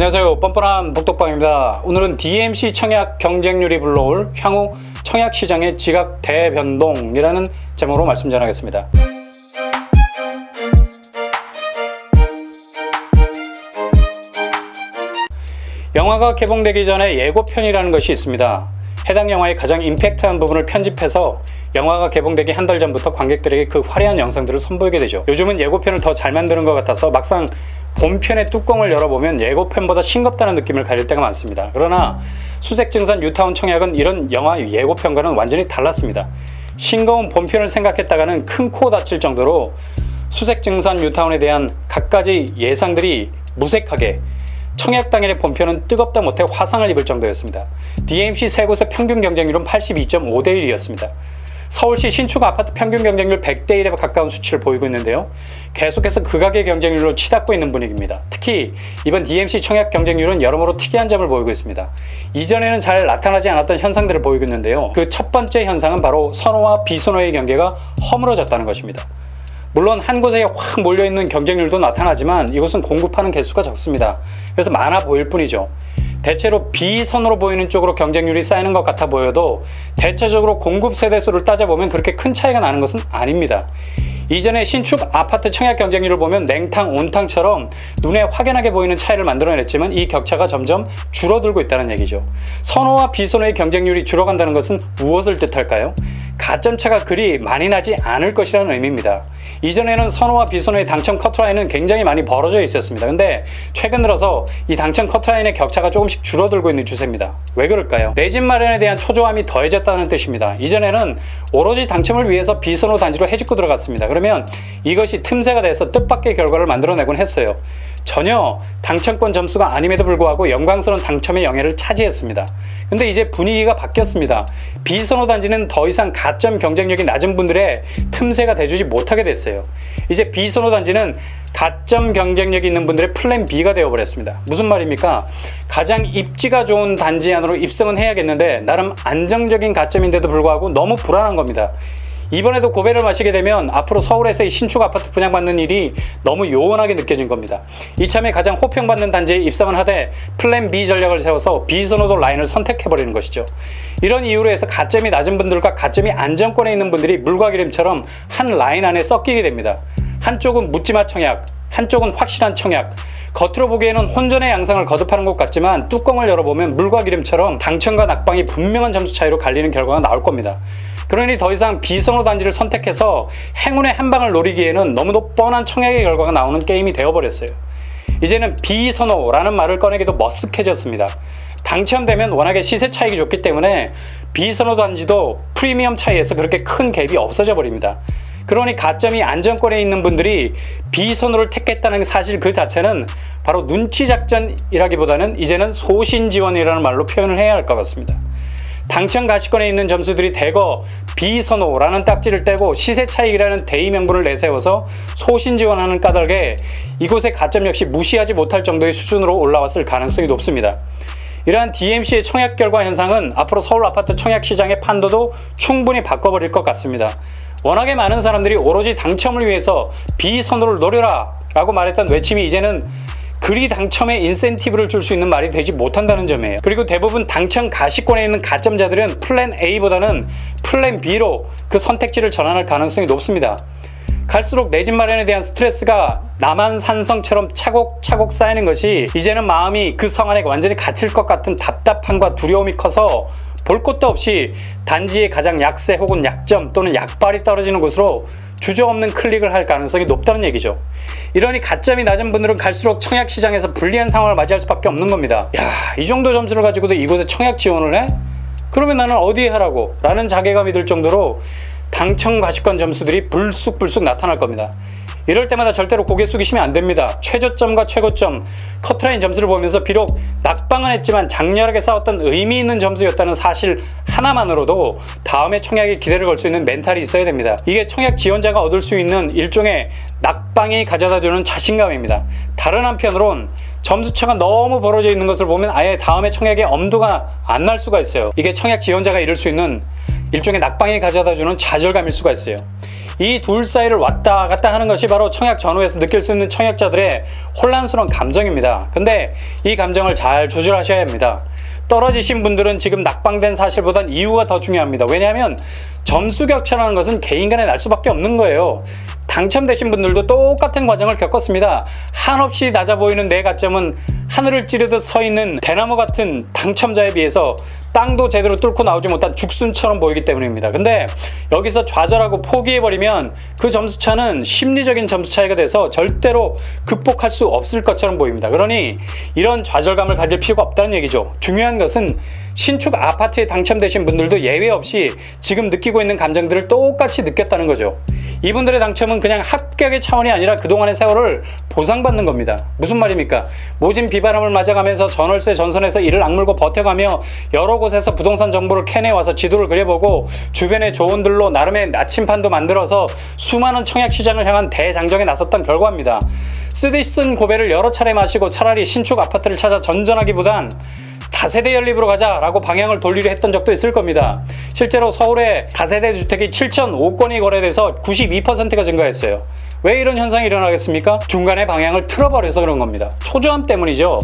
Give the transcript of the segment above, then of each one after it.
안녕하세요. 뻔뻔한 복덕방입니다. 오늘은 DMC 청약 경쟁률이 불러올 향후 청약 시장의 지각 대변동이라는 제목으로 말씀 전하겠습니다. 영화가 개봉되기 전에 예고편이라는 것이 있습니다. 해당 영화의 가장 임팩트한 부분을 편집해서 영화가 개봉되기 한 달 전부터 관객들에게 그 화려한 영상들을 선보이게 되죠. 요즘은 예고편을 더 잘 만드는 것 같아서 막상 본편의 뚜껑을 열어보면 예고편보다 싱겁다는 느낌을 가질 때가 많습니다. 그러나 수색증산 뉴타운 청약은 이런 영화 예고편과는 완전히 달랐습니다. 싱거운 본편을 생각했다가는 큰 코 다칠 정도로 수색증산 뉴타운에 대한 갖가지 예상들이 무색하게 청약 당일의 본편은 뜨겁다 못해 화상을 입을 정도였습니다. DMC 세 곳의 평균 경쟁률은 82.5대 1이었습니다. 서울시 신축 아파트 평균 경쟁률 100대 1에 가까운 수치를 보이고 있는데요. 계속해서 극악의 경쟁률로 치닫고 있는 분위기입니다. 특히 이번 DMC 청약 경쟁률은 여러모로 특이한 점을 보이고 있습니다. 이전에는 잘 나타나지 않았던 현상들을 보이고 있는데요. 그 첫 번째 현상은 바로 선호와 비선호의 경계가 허물어졌다는 것입니다. 물론 한 곳에 확 몰려있는 경쟁률도 나타나지만 이곳은 공급하는 개수가 적습니다. 그래서 많아 보일 뿐이죠. 대체로 비선호로 보이는 쪽으로 경쟁률이 쌓이는 것 같아 보여도 대체적으로 공급 세대수를 따져보면 그렇게 큰 차이가 나는 것은 아닙니다. 이전에 신축 아파트 청약 경쟁률을 보면 냉탕, 온탕처럼 눈에 확연하게 보이는 차이를 만들어냈지만 이 격차가 점점 줄어들고 있다는 얘기죠. 선호와 비선호의 경쟁률이 줄어간다는 것은 무엇을 뜻할까요? 가점차가 그리 많이 나지 않을 것이라는 의미입니다. 이전에는 선호와 비선호의 당첨 커트라인은 굉장히 많이 벌어져 있었습니다. 근데 최근 들어서 이 당첨 커트라인의 격차가 조금씩 줄어들고 있는 추세입니다. 왜 그럴까요? 내 집 마련에 대한 초조함이 더해졌다는 뜻입니다. 이전에는 오로지 당첨을 위해서 비선호 단지로 해집고 들어갔습니다. 그러면 이것이 틈새가 돼서 뜻밖의 결과를 만들어내곤 했어요. 전혀 당첨권 점수가 아님에도 불구하고 영광스러운 당첨의 영예를 차지했습니다. 근데 이제 분위기가 바뀌었습니다. 비선호 단지는 더 이상 가점 경쟁력이 낮은 분들의 틈새가 돼주지 못하게 됐어요. 이제 비선호 단지는 가점 경쟁력이 있는 분들의 플랜 B가 되어버렸습니다. 무슨 말입니까? 가장 입지가 좋은 단지 안으로 입성은 해야겠는데 나름 안정적인 가점인데도 불구하고 너무 불안한 겁니다. 이번에도 고배를 마시게 되면 앞으로 서울에서의 신축 아파트 분양받는 일이 너무 요원하게 느껴진 겁니다. 이참에 가장 호평받는 단지에 입성을 하되 플랜 B 전략을 세워서 비선호도 라인을 선택해버리는 것이죠. 이런 이유로 해서 가점이 낮은 분들과 가점이 안정권에 있는 분들이 물과 기름처럼 한 라인 안에 섞이게 됩니다. 한쪽은 묻지마 청약, 한쪽은 확실한 청약. 겉으로 보기에는 혼전의 양상을 거듭하는 것 같지만 뚜껑을 열어보면 물과 기름처럼 당첨과 낙방이 분명한 점수 차이로 갈리는 결과가 나올 겁니다. 그러니 더 이상 비선호 단지를 선택해서 행운의 한 방을 노리기에는 너무도 뻔한 청약의 결과가 나오는 게임이 되어버렸어요. 이제는 비선호라는 말을 꺼내기도 머쓱해졌습니다. 당첨되면 워낙에 시세 차익이 좋기 때문에 비선호 단지도 프리미엄 차이에서 그렇게 큰 갭이 없어져 버립니다. 그러니 가점이 안정권에 있는 분들이 비선호를 택했다는 사실 그 자체는 바로 눈치 작전이라기보다는 이제는 소신 지원이라는 말로 표현을 해야 할 것 같습니다. 당첨 가시권에 있는 점수들이 대거 비선호라는 딱지를 떼고 시세 차익이라는 대의 명분을 내세워서 소신 지원하는 까닭에 이곳의 가점 역시 무시하지 못할 정도의 수준으로 올라왔을 가능성이 높습니다. 이러한 DMC의 청약 결과 현상은 앞으로 서울 아파트 청약 시장의 판도도 충분히 바꿔버릴 것 같습니다. 워낙에 많은 사람들이 오로지 당첨을 위해서 비선호를 노려라 라고 말했던 외침이 이제는 그리 당첨에 인센티브를 줄 수 있는 말이 되지 못한다는 점이에요. 그리고 대부분 당첨 가시권에 있는 가점자들은 플랜 A보다는 플랜 B로 그 선택지를 전환할 가능성이 높습니다. 갈수록 내 집 마련에 대한 스트레스가 남한산성처럼 차곡차곡 쌓이는 것이 이제는 마음이 그 성 안에 완전히 갇힐 것 같은 답답함과 두려움이 커서 볼 것도 없이 단지의 가장 약세 혹은 약점 또는 약발이 떨어지는 곳으로 주저없는 클릭을 할 가능성이 높다는 얘기죠. 이러니 가점이 낮은 분들은 갈수록 청약 시장에서 불리한 상황을 맞이할 수밖에 없는 겁니다. 야, 이 정도 점수를 가지고도 이곳에 청약 지원을 해? 그러면 나는 어디에 하라고? 라는 자괴감이 들 정도로 당첨 가시권 점수들이 불쑥불쑥 나타날 겁니다. 이럴 때마다 절대로 고개 숙이시면 안 됩니다. 최저점과 최고점, 커트라인 점수를 보면서 비록 낙방은 했지만 장렬하게 싸웠던 의미 있는 점수였다는 사실 하나만으로도 다음에 청약에 기대를 걸 수 있는 멘탈이 있어야 됩니다. 이게 청약 지원자가 얻을 수 있는 일종의 낙방이 가져다주는 자신감입니다. 다른 한편으론 점수차가 너무 벌어져 있는 것을 보면 아예 다음에 청약에 엄두가 안 날 수가 있어요. 이게 청약 지원자가 이룰 수 있는 일종의 낙방이 가져다주는 좌절감일 수가 있어요. 이 둘 사이를 왔다 갔다 하는 것이 바로 청약 전후에서 느낄 수 있는 청약자들의 혼란스러운 감정입니다. 근데 이 감정을 잘 조절하셔야 합니다. 떨어지신 분들은 지금 낙방된 사실보단 이유가 더 중요합니다. 왜냐하면 점수 격차라는 것은 개인 간에 날 수밖에 없는 거예요. 당첨되신 분들도 똑같은 과정을 겪었습니다. 한없이 낮아 보이는 내 가점은 하늘을 찌르듯 서 있는 대나무 같은 당첨자에 비해서 땅도 제대로 뚫고 나오지 못한 죽순처럼 보이기 때문입니다. 근데 여기서 좌절하고 포기해버리면 그 점수차는 심리적인 점수차이가 돼서 절대로 극복할 수 없을 것처럼 보입니다. 그러니 이런 좌절감을 가질 필요가 없다는 얘기죠. 중요한 것은 신축 아파트에 당첨되신 분들도 예외 없이 지금 느끼고 있는 감정들을 똑같이 느꼈다는 거죠. 이분들의 당첨은 그냥 합격의 차원이 아니라 그동안의 세월을 보상받는 겁니다. 무슨 말입니까? 모진 비바람을 맞아가면서 전월세 전선에서 이를 악물고 버텨가며 여러 곳에서 부동산 정보를 캐내와서 지도를 그려보고 주변의 조언들로 나름의 나침판도 만들어서 수많은 청약시장을 향한 대장정에 나섰던 결과입니다. 쓰디쓴 고배를 여러 차례 마시고 차라리 신축 아파트를 찾아 전전하기보단 다세대 연립으로 가자라고 방향을 돌리려 했던 적도 있을 겁니다. 실제로 서울의 다세대 주택이 7,005건이 거래돼서 92%가 증가했어요. 왜 이런 현상이 일어나겠습니까? 중간에 방향을 틀어버려서 그런 겁니다. 초조함 때문이죠.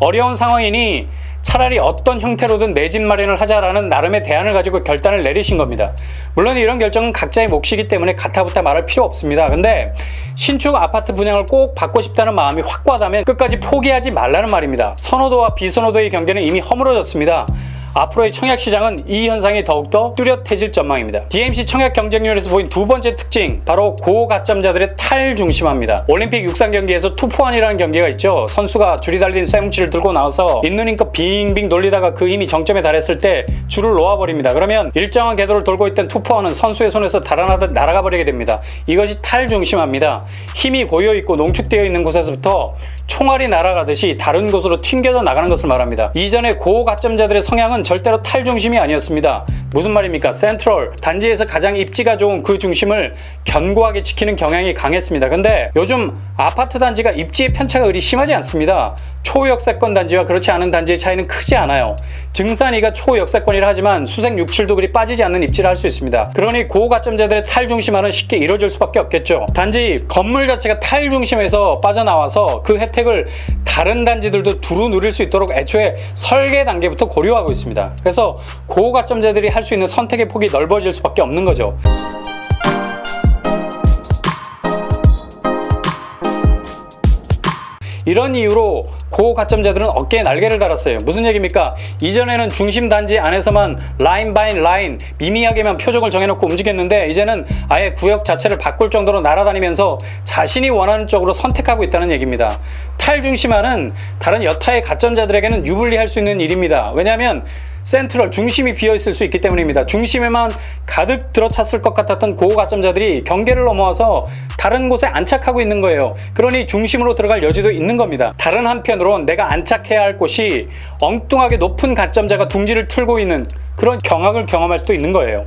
어려운 상황이니 차라리 어떤 형태로든 내 집 마련을 하자라는 나름의 대안을 가지고 결단을 내리신 겁니다. 물론 이런 결정은 각자의 몫이기 때문에 가타부타 말할 필요 없습니다. 근데 신축 아파트 분양을 꼭 받고 싶다는 마음이 확고하다면 끝까지 포기하지 말라는 말입니다. 선호도와 비선호도의 경계는 이미 허물어졌습니다. 앞으로의 청약 시장은 이 현상이 더욱더 뚜렷해질 전망입니다. DMC 청약 경쟁률에서 보인 두 번째 특징, 바로 고가점자들의 탈중심화입니다. 올림픽 육상 경기에서 투포환이라는 경기가 있죠. 선수가 줄이 달린 쇠뭉치를 들고 나와서 있는 힘껏 빙빙 돌리다가 그 힘이 정점에 달했을 때 줄을 놓아버립니다. 그러면 일정한 궤도를 돌고 있던 투포환은 선수의 손에서 달아나듯 날아가 버리게 됩니다. 이것이 탈중심화입니다. 힘이 고여있고 농축되어 있는 곳에서부터 총알이 날아가듯이 다른 곳으로 튕겨져 나가는 것을 말합니다. 이전에 고가점자들의 성향은 절대로 탈중심이 아니었습니다. 무슨 말입니까? 센트럴, 단지에서 가장 입지가 좋은 그 중심을 견고하게 지키는 경향이 강했습니다. 근데 요즘 아파트 단지가 입지의 편차가 그리 심하지 않습니다. 초역세권 단지와 그렇지 않은 단지의 차이는 크지 않아요. 증산이가 초역세권이라 하지만 수색 6, 7도 그리 빠지지 않는 입지를 할 수 있습니다. 그러니 고가점자들의 탈중심화는 쉽게 이루어질 수밖에 없겠죠. 단지 건물 자체가 탈중심에서 빠져나와서 그 혜택을 다른 단지들도 두루 누릴 수 있도록 애초에 설계 단계부터 고려하고 있습니다. 그래서 고가점자들이 할 수 있는 선택의 폭이 넓어질 수밖에 없는 거죠. 이런 이유로 고가점자들은 어깨에 날개를 달았어요. 무슨 얘기입니까? 이전에는 중심 단지 안에서만 라인 바이 라인 미미하게만 표적을 정해놓고 움직였는데 이제는 아예 구역 자체를 바꿀 정도로 날아다니면서 자신이 원하는 쪽으로 선택하고 있다는 얘기입니다. 탈중심화는 다른 여타의 가점자들에게는 유불리할 수 있는 일입니다. 왜냐하면 센트럴 중심이 비어있을 수 있기 때문입니다. 중심에만 가득 들어찼을 것 같았던 고가점자들이 경계를 넘어와서 다른 곳에 안착하고 있는 거예요. 그러니 중심으로 들어갈 여지도 있는 겁니다. 다른 한편으론 내가 안착해야 할 곳이 엉뚱하게 높은 가점자가 둥지를 틀고 있는 그런 경악을 경험할 수도 있는 거예요.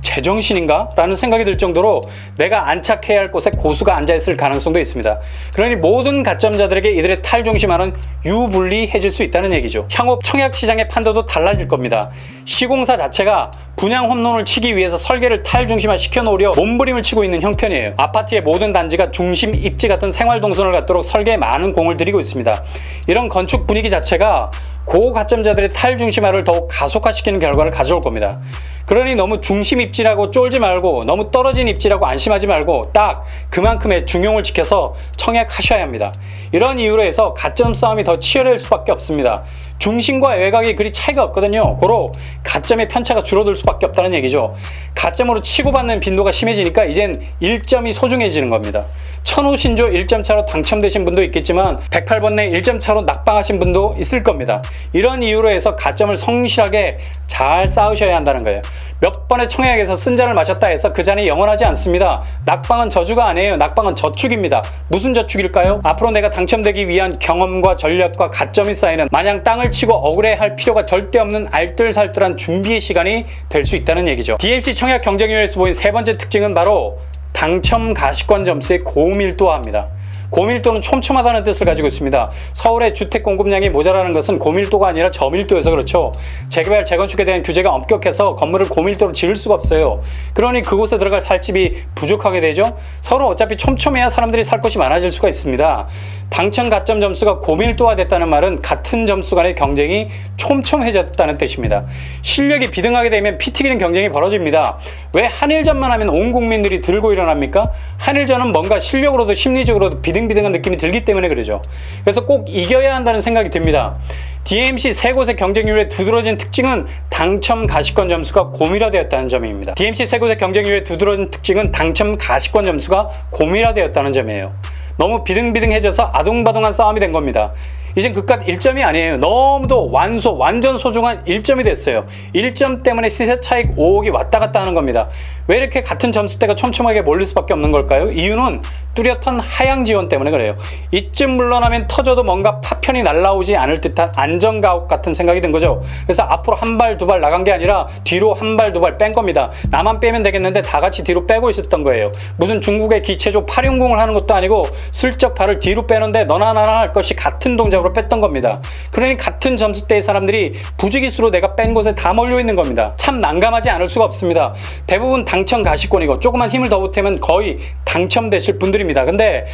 제정신인가? 라는 생각이 들 정도로 내가 안착해야 할 곳에 고수가 앉아있을 가능성도 있습니다. 그러니 모든 가점자들에게 이들의 탈중심화는 유불리해질 수 있다는 얘기죠. 향후 청약시장의 판도도 달라질 겁니다. 시공사 자체가 분양 홈런을 치기 위해서 설계를 탈중심화 시켜놓으려 몸부림을 치고 있는 형편이에요. 아파트의 모든 단지가 중심 입지 같은 생활동선을 갖도록 설계에 많은 공을 들이고 있습니다. 이런 건축 분위기 자체가 고가점자들의 탈중심화를 더욱 가속화시키는 결과를 가져올 겁니다. 그러니 너무 중심 입지라고 쫄지 말고 너무 떨어진 입지라고 안심하지 말고 딱 그만큼의 중용을 지켜서 청약하셔야 합니다. 이런 이유로 해서 가점 싸움이 더 치열할 수밖에 없습니다. 중심과 외곽이 그리 차이가 없거든요. 고로 가점의 편차가 줄어들 수밖에 없다는 얘기죠. 가점으로 치고받는 빈도가 심해지니까 이젠 1점이 소중해지는 겁니다. 천우신조 1점 차로 당첨되신 분도 있겠지만 108번 내 1점 차로 낙방하신 분도 있을 겁니다. 이런 이유로 해서 가점을 성실하게 잘 쌓으셔야 한다는 거예요. 몇 번의 청약에서 쓴 잔을 마셨다 해서 그 잔이 영원하지 않습니다. 낙방은 저주가 아니에요. 낙방은 저축입니다. 무슨 저축일까요? 앞으로 내가 당첨되기 위한 경험과 전략과 가점이 쌓이는 마냥 땅을 치고 억울해할 필요가 절대 없는 알뜰살뜰한 준비의 시간이 될 수 있다는 얘기죠. DMC 청약 경쟁률에서 보인 세 번째 특징은 바로 당첨 가시권 점수의 고밀도화입니다. 고밀도는 촘촘하다는 뜻을 가지고 있습니다. 서울의 주택 공급량이 모자라는 것은 고밀도가 아니라 저밀도여서 그렇죠. 재개발, 재건축에 대한 규제가 엄격해서 건물을 고밀도로 지을 수가 없어요. 그러니 그곳에 들어갈 살 집이 부족하게 되죠. 서울은 어차피 촘촘해야 사람들이 살 곳이 많아질 수가 있습니다. 당첨 가점 점수가 고밀도화 됐다는 말은 같은 점수 간의 경쟁이 촘촘해졌다는 뜻입니다. 실력이 비등하게 되면 피 튀기는 경쟁이 벌어집니다. 왜 한일전만 하면 온 국민들이 들고 일어납니까? 한일전은 뭔가 실력으로도 심리적으로도 비등비등한 느낌이 들기 때문에 그러죠. 그래서 꼭 이겨야 한다는 생각이 듭니다. DMC 세 곳의 경쟁률의 두드러진 특징은 당첨 가시권 점수가 고밀화되었다는 점입니다. DMC 세 곳의 경쟁률의 두드러진 특징은 당첨 가시권 점수가 고밀화되었다는 점이에요. 너무 비등비등해져서 아둥바둥한 싸움이 된 겁니다. 이젠 그깟 1점이 아니에요. 너무도 완전 소중한 1점이 됐어요. 1점 때문에 시세 차익 5억이 왔다 갔다 하는 겁니다. 왜 이렇게 같은 점수대가 촘촘하게 몰릴 수밖에 없는 걸까요? 이유는 뚜렷한 하향 지원 때문에 그래요. 이쯤 물러나면 터져도 뭔가 파편이 날라오지 않을 듯한 안정가옥 같은 생각이 든 거죠. 그래서 앞으로 한 발, 두 발 나간 게 아니라 뒤로 한 발, 두 발 뺀 겁니다. 나만 빼면 되겠는데 다 같이 뒤로 빼고 있었던 거예요. 무슨 중국의 기체조 8용공을 하는 것도 아니고 슬쩍 발을 뒤로 빼는데 너나 나나 할 것이 같은 동작으로 뺐던 겁니다. 그러니 같은 점수대의 사람들이 부지기수로 내가 뺀 곳에 다 몰려 있는 겁니다. 참 난감하지 않을 수가 없습니다. 대부분 당첨 가시권이고 조금만 힘을 더 보태면 거의 당첨되실 분들입니다. 근데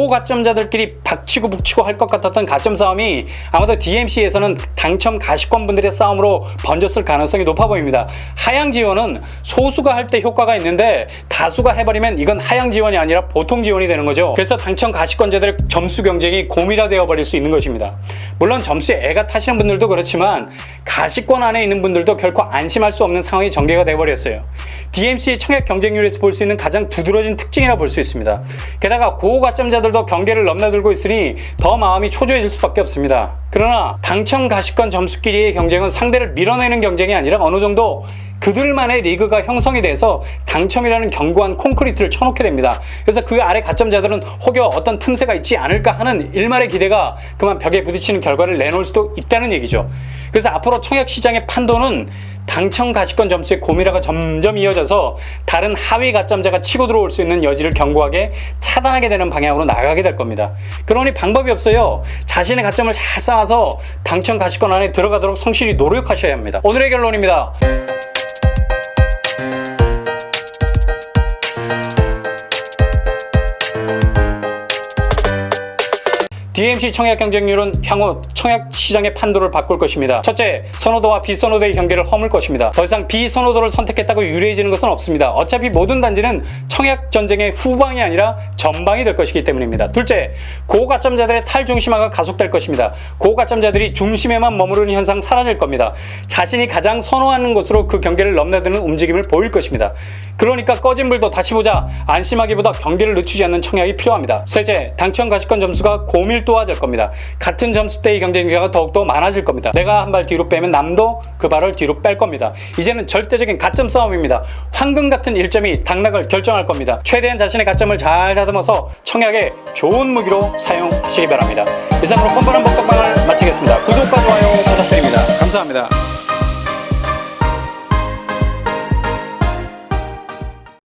고가점자들끼리 박치고 북치고 할 것 같았던 가점 싸움이 아마도 DMC에서는 당첨 가시권 분들의 싸움으로 번졌을 가능성이 높아 보입니다. 하향 지원은 소수가 할 때 효과가 있는데 다수가 해버리면 이건 하향 지원이 아니라 보통 지원이 되는 거죠. 그래서 당첨 가시권자들의 점수 경쟁이 고밀화되어 버릴 수 있는 것입니다. 물론 점수에 애가 타시는 분들도 그렇지만 가시권 안에 있는 분들도 결코 안심할 수 없는 상황이 전개가 되어버렸어요. DMC의 청약 경쟁률에서 볼 수 있는 가장 두드러진 특징이라 볼 수 있습니다. 게다가 고가점자들도 경계를 넘나들고 있으니 더 마음이 초조해질 수밖에 없습니다. 그러나 당첨 가시권 점수끼리의 경쟁은 상대를 밀어내는 경쟁이 아니라 어느 정도 그들만의 리그가 형성이 돼서 당첨이라는 견고한 콘크리트를 쳐놓게 됩니다. 그래서 그 아래 가점자들은 혹여 어떤 틈새가 있지 않을까 하는 일말의 기대가 그만 벽에 부딪히는 결과를 내놓을 수도 있다는 얘기죠. 그래서 앞으로 청약시장의 판도는 당첨 가시권 점수의 고밀화가 점점 이어져서 다른 하위 가점자가 치고 들어올 수 있는 여지를 견고하게 차단하게 되는 방향으로 나가게 될 겁니다. 그러니 방법이 없어요. 자신의 가점을 잘 쌓아서 당첨 가시권 안에 들어가도록 성실히 노력하셔야 합니다. 오늘의 결론입니다. DMC 청약 경쟁률은 향후 청약 시장의 판도를 바꿀 것입니다. 첫째, 선호도와 비선호도의 경계를 허물 것입니다. 더 이상 비선호도를 선택했다고 유리해지는 것은 없습니다. 어차피 모든 단지는 청약 전쟁의 후방이 아니라 전방이 될 것이기 때문입니다. 둘째, 고가점자들의 탈중심화가 가속될 것입니다. 고가점자들이 중심에만 머무르는 현상 사라질 겁니다. 자신이 가장 선호하는 곳으로 그 경계를 넘나드는 움직임을 보일 것입니다. 그러니까 꺼진 불도 다시 보자, 안심하기보다 경계를 늦추지 않는 청약이 필요합니다. 셋째, 당첨 가시권 점수가 고밀도화될 겁니다. 같은 점수대의 경쟁자가 더욱더 많아질 겁니다. 내가 한 발 뒤로 빼면 남도 그 발을 뒤로 뺄 겁니다. 이제는 절대적인 가점 싸움입니다. 황금 같은 1점이 당락을 결정할 겁니다. 최대한 자신의 가점을 잘 다듬어서 청약에 좋은 무기로 사용하시기 바랍니다. 이상으로 뻔뻔한 복덕방을 마치겠습니다. 구독과 좋아요 부탁드립니다. 감사합니다.